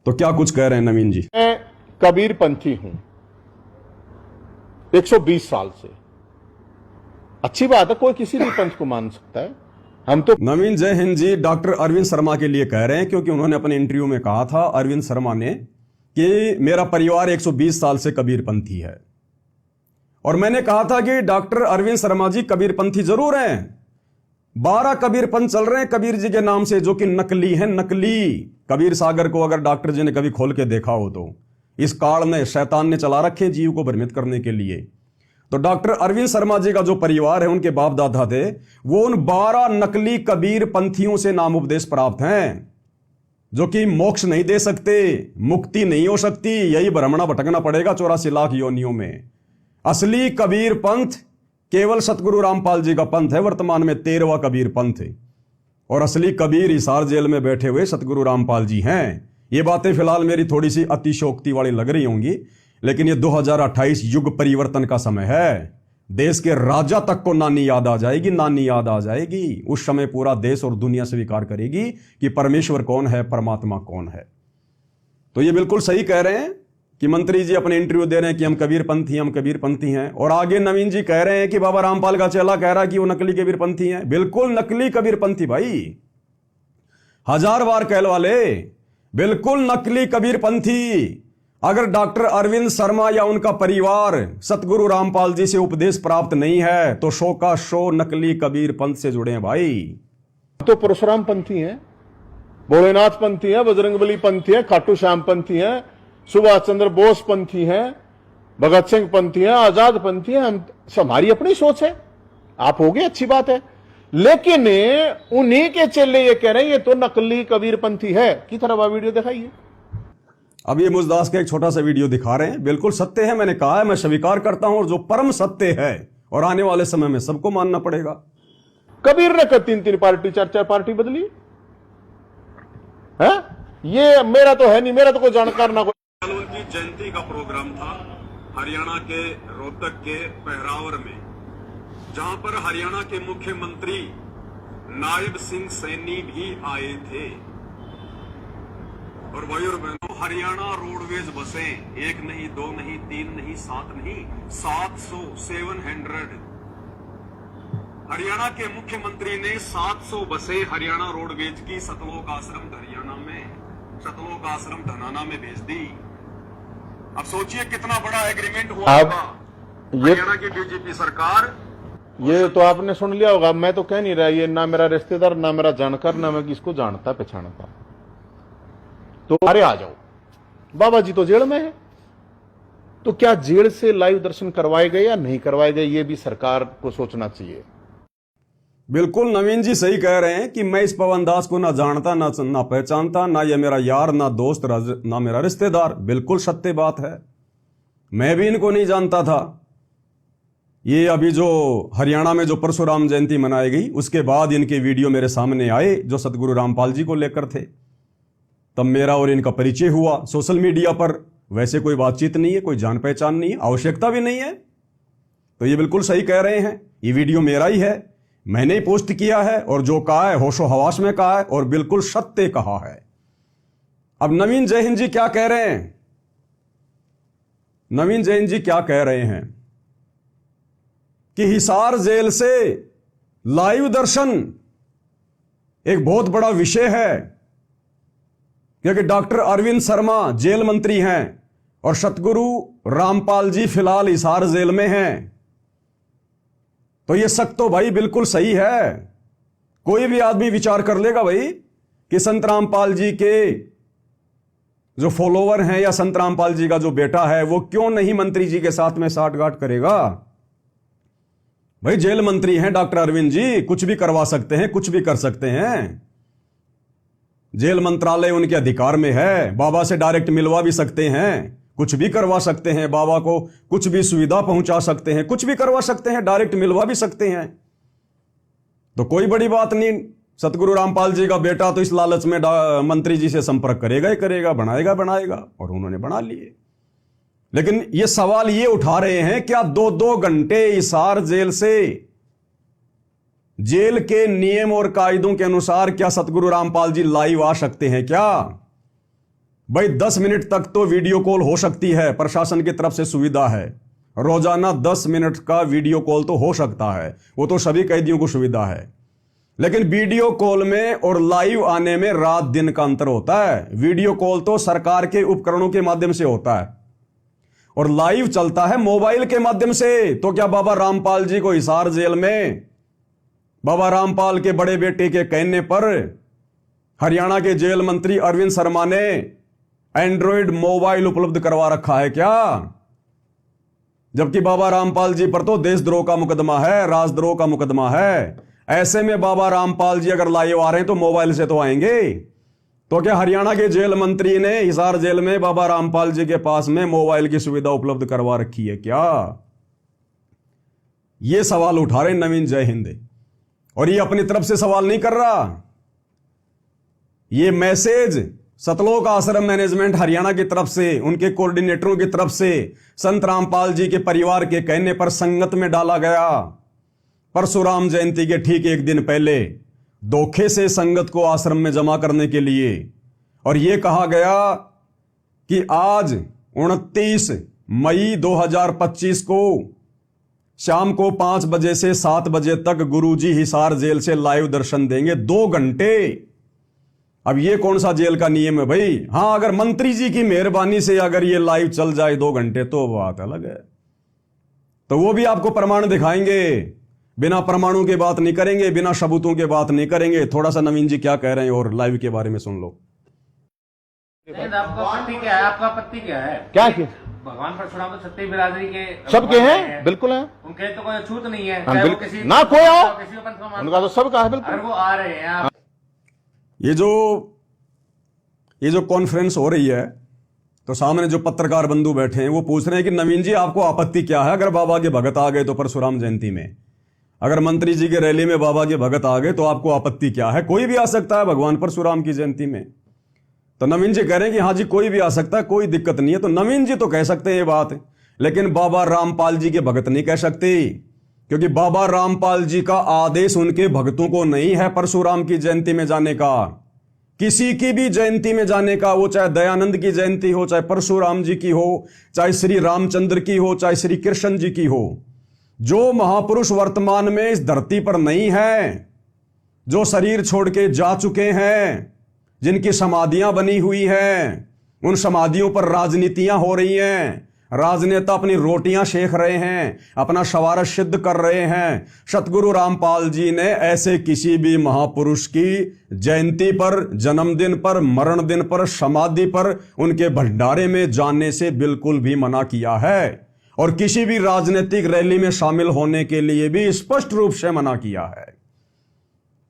तो क्या कुछ कह रहे हैं नवीन जी? मैं कबीर पंथी हूं 120 साल से। अच्छी बात है, कोई किसी भी पंथ को मान सकता है। हम तो नवीन जय हिंद जी डॉक्टर अरविंद शर्मा के लिए कह रहे हैं, क्योंकि उन्होंने अपने इंटरव्यू में कहा था, अरविंद शर्मा ने, कि मेरा परिवार 120 साल से कबीरपंथी है। और मैंने कहा था कि डॉक्टर अरविंद शर्मा जी कबीरपंथी जरूर हैं। 12 कबीरपंथ चल रहे हैं कबीर जी के नाम से, जो कि नकली हैं, नकली। कबीर सागर को अगर डॉक्टर जी ने कभी खोल के देखा हो तो इस काल ने, शैतान ने चला रखे जीव को भ्रमित करने के लिए। तो डॉक्टर अरविंद शर्मा जी का जो परिवार है, उनके बाप दादा थे, वो उन 12 नकली कबीर पंथियों से नाम उपदेश प्राप्त हैं, जो कि मोक्ष नहीं दे सकते, मुक्ति नहीं हो सकती, यही भ्रमणा भटकना पड़ेगा 84 लाख योनियों में। असली कबीर पंथ केवल सतगुरु रामपाल जी का पंथ है, वर्तमान में 13वां कबीर पंथ है। और असली कबीर हिसार जेल में बैठे हुए सतगुरु रामपाल जी हैं। ये बातें फिलहाल मेरी थोड़ी सी अतिशोक्ति वाली लग रही होंगी, लेकिन ये 2028 युग परिवर्तन का समय है। देश के राजा तक को नानी याद आ जाएगी, नानी याद आ जाएगी। उस समय पूरा देश और दुनिया स्वीकार करेगी कि परमेश्वर कौन है, परमात्मा कौन है। तो ये बिल्कुल सही कह रहे हैं कि मंत्री जी अपने इंटरव्यू दे रहे हैं कि हम कबीरपंथी हैं। और आगे नवीन जी कह रहे हैं कि बाबा रामपाल का चेला कह रहा है कि वो नकली कबीरपंथी हैं। बिल्कुल नकली कबीरपंथी भाई, 1000 बार कहलवा ले, बिल्कुल नकली कबीरपंथी। अगर डॉक्टर अरविंद शर्मा या उनका परिवार सतगुरु रामपाल जी से उपदेश प्राप्त नहीं है, तो शो का शो नकली कबीर पंथ से जुड़े हैं भाई। तो परशुराम पंथी हैं, भोलेनाथ पंथी हैं, बजरंगबली पंथी हैं, खाटू श्याम पंथी हैं, सुभाष चंद्र बोस पंथी हैं, भगत सिंह पंथी हैं, आजाद पंथी हैं। हमारी अपनी सोच है, आप हो गए, अच्छी बात है। लेकिन उन्हीं के चेले ये कह रहे हैं ये तो नकली कबीर पंथी है। की तरह वह वीडियो दिखाइए। अब ये मुजदास का एक छोटा सा वीडियो दिखा रहे हैं। बिल्कुल सत्य है, मैंने कहा है, मैं स्वीकार करता हूं, और जो परम सत्य है और आने वाले समय में सबको मानना पड़ेगा। कबीर ने 3-3 पार्टी 4-4 पार्टी बदली है। ये मेरा तो है नहीं, मेरा तो कोई जानकार ना कोई। उनकी जयंती का प्रोग्राम था हरियाणा के रोहतक के पहरावर में, जहां पर हरियाणा के मुख्यमंत्री नायब सिंह सैनी भी आए थे। और भाई और बहनों, हरियाणा रोडवेज बसें 1 नहीं, 2 नहीं, 3 नहीं, 7 नहीं, 700 हरियाणा के मुख्यमंत्री ने 700 बसें हरियाणा रोडवेज की सतलोक आश्रम हरियाणा में, सतलोक आश्रम धनाना में भेज दी। अब सोचिए कितना बड़ा एग्रीमेंट हुआ होगा। हरियाणा की बीजेपी सरकार, ये तो आपने सुन लिया होगा। मैं तो कह नहीं रहा, ये ना मेरा रिश्तेदार, ना मेरा जानकार, ना मैं किसको जानता पहचानता। तो अरे आ जाओ, बाबा जी तो जेल में है। तो क्या जेल से लाइव दर्शन करवाए गए या नहीं करवाए गए, ये भी सरकार को सोचना चाहिए। बिल्कुल नवीन जी सही कह रहे हैं कि मैं इस पवन दास को ना जानता, ना पहचानता, ना ये मेरा यार, ना दोस्त, ना मेरा रिश्तेदार। बिल्कुल सत्य बात है, मैं भी इनको नहीं जानता था। ये अभी जो हरियाणा में जो परशुराम जयंती मनाई गई, उसके बाद इनके वीडियो मेरे सामने आए जो सतगुरु रामपाल जी को लेकर थे। तब मेरा और इनका परिचय हुआ सोशल मीडिया पर। वैसे कोई बातचीत नहीं है, कोई जान पहचान नहीं है, आवश्यकता भी नहीं है। तो ये बिल्कुल सही कह रहे हैं, ये वीडियो मेरा ही है, मैंने ही पोस्ट किया है, और जो कहा है होशो हवास में कहा है, और बिल्कुल सत्य कहा है। अब नवीन जय हिंद जी क्या कह रहे हैं? नवीन जय हिंद जी क्या कह रहे हैं कि हिसार जेल से लाइव दर्शन एक बहुत बड़ा विषय है, क्योंकि डॉक्टर अरविंद शर्मा जेल मंत्री हैं और सतगुरु रामपाल जी फिलहाल हिसार जेल में हैं। तो ये शक तो भाई बिल्कुल सही है। कोई भी आदमी विचार कर लेगा भाई कि संत रामपाल जी के जो फॉलोवर हैं या संत रामपाल जी का जो बेटा है, वो क्यों नहीं मंत्री जी के साथ में साठगांठ करेगा। भाई जेल मंत्री हैं डॉक्टर अरविंद जी, कुछ भी करवा सकते हैं, कुछ भी कर सकते हैं। जेल मंत्रालय उनके अधिकार में है, बाबा से डायरेक्ट मिलवा भी सकते हैं, कुछ भी करवा सकते हैं, बाबा को कुछ भी सुविधा पहुंचा सकते हैं, कुछ भी करवा सकते हैं, डायरेक्ट मिलवा भी सकते हैं। तो कोई बड़ी बात नहीं। सतगुरु रामपाल जी का बेटा तो इस लालच में मंत्री जी से संपर्क करेगा ही करेगा, बनाएगा, और उन्होंने बना लिए। लेकिन ये सवाल ये उठा रहे हैं, क्या 2-2 घंटे हिसार जेल से, जेल के नियम और कायदों के अनुसार क्या सतगुरु रामपाल जी लाइव आ सकते हैं क्या? भाई 10 मिनट तक तो वीडियो कॉल हो सकती है, प्रशासन की तरफ से सुविधा है। रोजाना 10 मिनट का वीडियो कॉल तो हो सकता है, वो तो सभी कैदियों को सुविधा है। लेकिन वीडियो कॉल में और लाइव आने में रात दिन का अंतर होता है। वीडियो कॉल तो सरकार के उपकरणों के माध्यम से होता है और लाइव चलता है मोबाइल के माध्यम से। तो क्या बाबा रामपाल जी को हिसार जेल में बाबा रामपाल के बड़े बेटे के कहने पर हरियाणा के जेल मंत्री अरविंद शर्मा ने एंड्रॉयड मोबाइल उपलब्ध करवा रखा है क्या? जबकि बाबा रामपाल जी पर तो देशद्रोह का मुकदमा है, राजद्रोह का मुकदमा है। ऐसे में बाबा रामपाल जी अगर लाइव आ रहे हैं तो मोबाइल से तो आएंगे। तो क्या हरियाणा के जेल मंत्री ने हिसार जेल में बाबा रामपाल जी के पास में मोबाइल की सुविधा उपलब्ध करवा रखी है क्या? यह सवाल उठा रहे नवीन जय हिंद। और ये अपनी तरफ से सवाल नहीं कर रहा, ये मैसेज सतलोक आश्रम मैनेजमेंट हरियाणा की तरफ से, उनके कोऑर्डिनेटरों की तरफ से संत रामपाल जी के परिवार के कहने पर संगत में डाला गया। परशुराम जयंती के ठीक एक दिन पहले धोखे से संगत को आश्रम में जमा करने के लिए, और यह कहा गया कि आज 29 मई 2025 को शाम को 5 बजे से 7 बजे तक गुरुजी हिसार जेल से लाइव दर्शन देंगे 2 घंटे। अब ये कौन सा जेल का नियम है भाई? हां, अगर मंत्री जी की मेहरबानी से अगर ये लाइव चल जाए 2 घंटे तो बात अलग है, तो वो भी आपको प्रमाण दिखाएंगे। बिना प्रमाणों के बात नहीं करेंगे, बिना सबूतों के बात नहीं करेंगे। थोड़ा सा नवीन जी क्या कह रहे हैं और लाइव के बारे में सुन लो। आपका आपत्ति क्या है? आपका आपत्ति क्या है? क्या किया? भगवान परशुराम तो छत्तीस बिरादरी के सबके हैं, बिल्कुल हैं। उनके तो कोई छूत नहीं है, हाँ, चाहे वो किसी ना कोई आओ, किसी पंथ को मानते उनका तो सबका है बिल्कुल। अगर वो आ रहे हैं आप ये जो कॉन्फ्रेंस हो रही है तो सामने जो पत्रकार बंधु बैठे हैं वो पूछ रहे हैं कि नवीन जी आपको आपत्ति क्या है अगर बाबा के भगत आ गए तो परशुराम जयंती में? अगर मंत्री जी के रैली में बाबा के भगत आ गए तो आपको आपत्ति क्या है? कोई भी आ सकता है भगवान परशुराम की जयंती में। तो नवीन जी कह रहे हैं कि हाँ जी कोई भी आ सकता है, कोई दिक्कत नहीं है। तो नवीन जी तो कह सकते हैं ये बात, लेकिन बाबा रामपाल जी के भगत नहीं कह सकते, क्योंकि बाबा रामपाल जी का आदेश उनके भक्तों को नहीं है परशुराम की जयंती में जाने का। किसी की भी जयंती में जाने का, वो चाहे दयानंद की जयंती हो, चाहे परशुराम जी की हो, चाहे श्री रामचंद्र की हो, चाहे श्री कृष्ण जी की हो। जो महापुरुष वर्तमान में इस धरती पर नहीं है, जो शरीर छोड़ के जा चुके हैं, जिनकी समाधियां बनी हुई हैं, उन समाधियों पर राजनीतियां हो रही हैं, राजनेता अपनी रोटियां सेक रहे हैं, अपना शवारत सिद्ध कर रहे हैं। सतगुरु रामपाल जी ने ऐसे किसी भी महापुरुष की जयंती पर, जन्मदिन पर, मरण दिन पर, समाधि पर, उनके भंडारे में जाने से बिल्कुल भी मना किया है, और किसी भी राजनीतिक रैली में शामिल होने के लिए भी स्पष्ट रूप से मना किया है।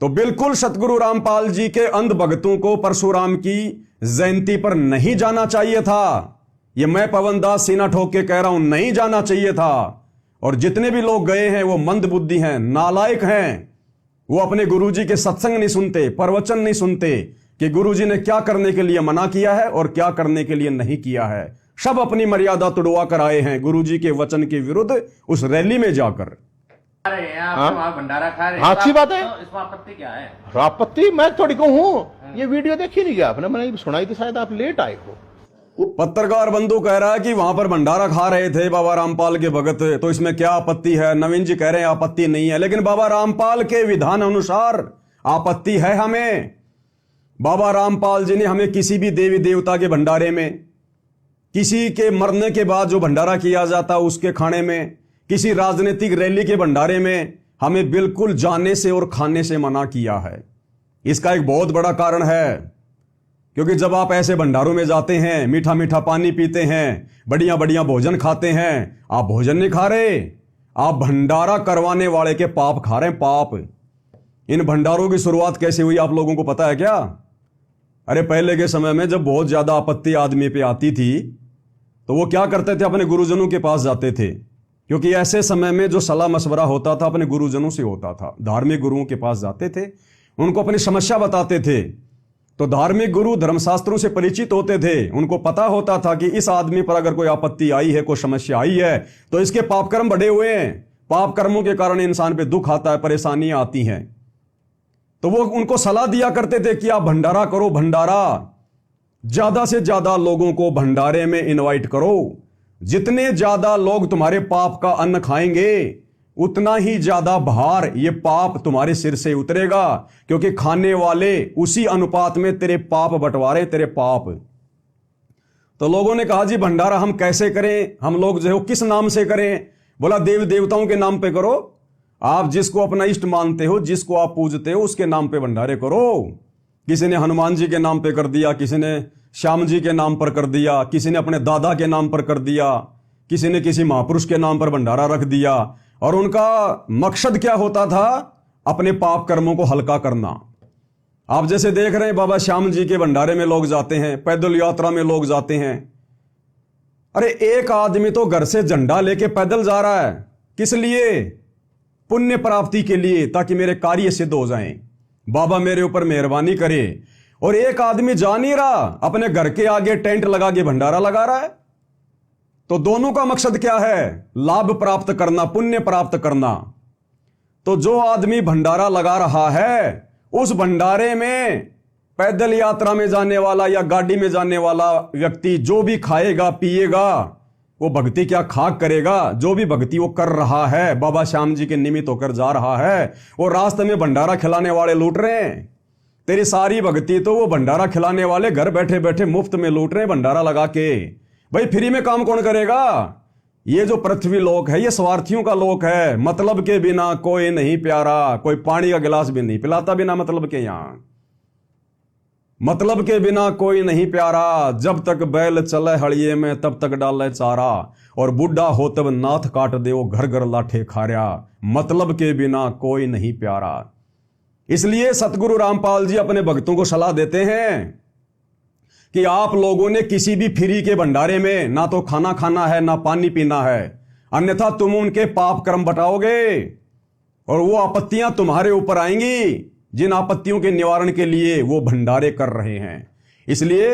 तो बिल्कुल सतगुरु रामपाल जी के अंध भक्तों को परशुराम की जयंती पर नहीं जाना चाहिए था। ये मैं पवन दास सीना ठोक के कह रहा हूं, नहीं जाना चाहिए था। और जितने भी लोग गए हैं वो मंद बुद्धि हैं, नालायक हैं। वो अपने गुरुजी के सत्संग नहीं सुनते, प्रवचन नहीं सुनते कि गुरुजी ने क्या करने के लिए मना किया है और क्या करने के लिए नहीं किया है। सब अपनी मर्यादा तुड़वा कर आए हैं गुरुजी के वचन के विरुद्ध उस रैली में जाकर। रहे हैं आप तो वहाँ भंडारा खा रहे हैं। हाँ, अच्छी बात है। तो इसमें आपत्ति क्या है? आपत्ति मैं थोड़ी कहूँ, ये वीडियो देखी नहीं गया आपने, मैंने सुनाई थी, शायद आप लेट आए हो। वो पत्रकार बंधु कह रहा है कि वहां पर भंडारा खा रहे थे बाबा रामपाल के भगत, तो इसमें क्या आपत्ति है? नवीन जी कह रहे हैं आपत्ति नहीं है, लेकिन बाबा रामपाल के विधान अनुसार आपत्ति है हमें। बाबा रामपाल जी ने हमें किसी भी देवी देवता के भंडारे में, किसी के मरने के बाद जो भंडारा किया जाता उसके खाने में, किसी राजनीतिक रैली के भंडारे में हमें बिल्कुल जाने से और खाने से मना किया है। इसका एक बहुत बड़ा कारण है, क्योंकि जब आप ऐसे भंडारों में जाते हैं, मीठा मीठा पानी पीते हैं, बढ़िया बढ़िया भोजन खाते हैं, आप भोजन नहीं खा रहे, आप भंडारा करवाने वाले के पाप खा रहे हैं, पाप। इन भंडारों की शुरुआत कैसे हुई आप लोगों को पता है क्या? अरे पहले के समय में जब बहुत ज्यादा आपत्ति आदमी पे आती थी तो वो क्या करते थे? अपने गुरुजनों के पास जाते थे, क्योंकि ऐसे समय में जो सलाह मशवरा होता था अपने गुरुजनों से होता था। धार्मिक गुरुओं के पास जाते थे, उनको अपनी समस्या बताते थे। तो धार्मिक गुरु धर्मशास्त्रों से परिचित होते थे, उनको पता होता था कि इस आदमी पर अगर कोई आपत्ति आई है, कोई समस्या आई है, तो इसके पाप कर्म बढ़े हुए हैं, पाप कर्मों के कारण इंसान पे दुख आता है, परेशानियां आती हैं। तो वो उनको सलाह दिया करते थे कि आप भंडारा करो, भंडारा। ज्यादा से ज्यादा लोगों को भंडारे में इनवाइट करो। जितने ज्यादा लोग तुम्हारे पाप का अन्न खाएंगे उतना ही ज्यादा भार ये पाप तुम्हारे सिर से उतरेगा, क्योंकि खाने वाले उसी अनुपात में तेरे पाप बंटवारे, तेरे पाप। तो लोगों ने कहा जी भंडारा हम कैसे करें, हम लोग जो है किस नाम से करें? बोला देव देवताओं के नाम पे करो। आप जिसको अपना इष्ट मानते हो, जिसको आप पूजते हो, उसके नाम पे भंडारे करो। किसी ने हनुमान जी के नाम पे कर दिया, किसी ने श्याम जी के नाम पर कर दिया, किसी ने अपने दादा के नाम पर कर दिया, किसी ने किसी महापुरुष के नाम पर भंडारा रख दिया। और उनका मकसद क्या होता था? अपने पाप कर्मों को हल्का करना। आप जैसे देख रहे हैं बाबा श्याम जी के भंडारे में लोग जाते हैं, पैदल यात्रा में लोग जाते हैं। अरे एक आदमी तो घर से झंडा लेके पैदल जा रहा है, किस लिए? पुण्य प्राप्ति के लिए, ताकि मेरे कार्य सिद्ध हो जाएं, बाबा मेरे ऊपर मेहरबानी करे। और एक आदमी जा नहीं रहा, अपने घर के आगे टेंट लगा के भंडारा लगा रहा है। तो दोनों का मकसद क्या है? लाभ प्राप्त करना, पुण्य प्राप्त करना। तो जो आदमी भंडारा लगा रहा है, उस भंडारे में पैदल यात्रा में जाने वाला या गाड़ी में जाने वाला व्यक्ति जो भी खाएगा पिएगा, वो भक्ति क्या खाक करेगा? जो भी भक्ति वो कर रहा है, बाबा श्याम जी के निमित्त होकर जा रहा है, वो रास्ते में भंडारा खिलाने वाले लूट रहे हैं। तेरी सारी भक्ति तो वो भंडारा खिलाने वाले घर बैठे बैठे मुफ्त में लूट रहे हैं भंडारा लगा के। भाई फ्री में काम कौन करेगा? ये जो पृथ्वी लोक है ये स्वार्थियों का लोक है। मतलब के बिना कोई नहीं प्यारा, कोई पानी का गिलास भी नहीं पिलाता बिना मतलब के। यहां मतलब के बिना कोई नहीं प्यारा, जब तक बैल चले हड़िए में तब तक डाले चारा, और बुढ़ा हो तब नाथ काट दे वो घर घर लाठे खारिया। मतलब के बिना कोई नहीं प्यारा। इसलिए सतगुरु रामपाल जी अपने भक्तों को सलाह देते हैं कि आप लोगों ने किसी भी फ्री के भंडारे में ना तो खाना खाना है ना पानी पीना है, अन्यथा तुम उनके पाप कर्म बटाओगे और वो आपत्तियां तुम्हारे ऊपर आएंगी जिन आपत्तियों के निवारण के लिए वो भंडारे कर रहे हैं। इसलिए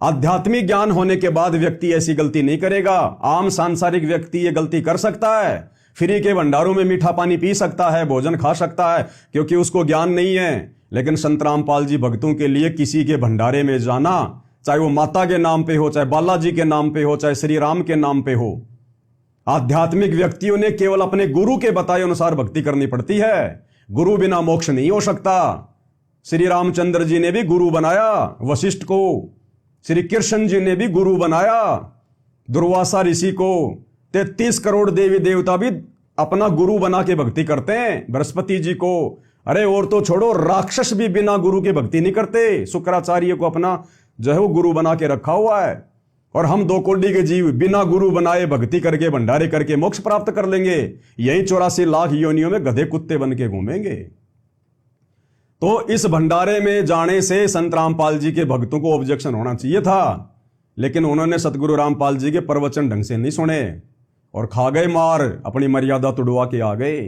आध्यात्मिक ज्ञान होने के बाद व्यक्ति ऐसी गलती नहीं करेगा। आम सांसारिक व्यक्ति ये गलती कर सकता है, फ्री के भंडारों में मीठा पानी पी सकता है, भोजन खा सकता है, क्योंकि उसको ज्ञान नहीं है। लेकिन संत रामपाल जी भक्तों के लिए किसी के भंडारे में जाना, चाहे वो माता के नाम पे हो, चाहे बालाजी के नाम पे हो, चाहे श्री राम के नाम पे हो, आध्यात्मिक व्यक्तियों ने केवल अपने गुरु के बताए अनुसार भक्ति करनी पड़ती है। गुरु बिना मोक्ष नहीं हो सकता। श्री रामचंद्र जी ने भी गुरु बनाया वशिष्ठ को, श्री कृष्ण जी ने भी गुरु बनाया दुर्वासा ऋषि को। 33 करोड़ देवी देवता भी अपना गुरु बना के भक्ति करते हैं, बृहस्पति जी को। अरे और तो छोड़ो, राक्षस भी बिना गुरु के भक्ति नहीं करते। शुक्राचार्य को अपना जो है वो गुरु बना के रखा हुआ है। और हम 2 कोटि के जीव बिना गुरु बनाए भक्ति करके भंडारे करके मोक्ष प्राप्त कर लेंगे। यही 84 लाख योनियों में गधे कुत्ते बन के घूमेंगे। तो इस भंडारे में जाने से संत रामपाल जी के भक्तों को ऑब्जेक्शन होना चाहिए था, लेकिन उन्होंने सतगुरु रामपाल जी के प्रवचन ढंग से नहीं सुने और खा गए मार, अपनी मर्यादा तुड़वा के आ गए।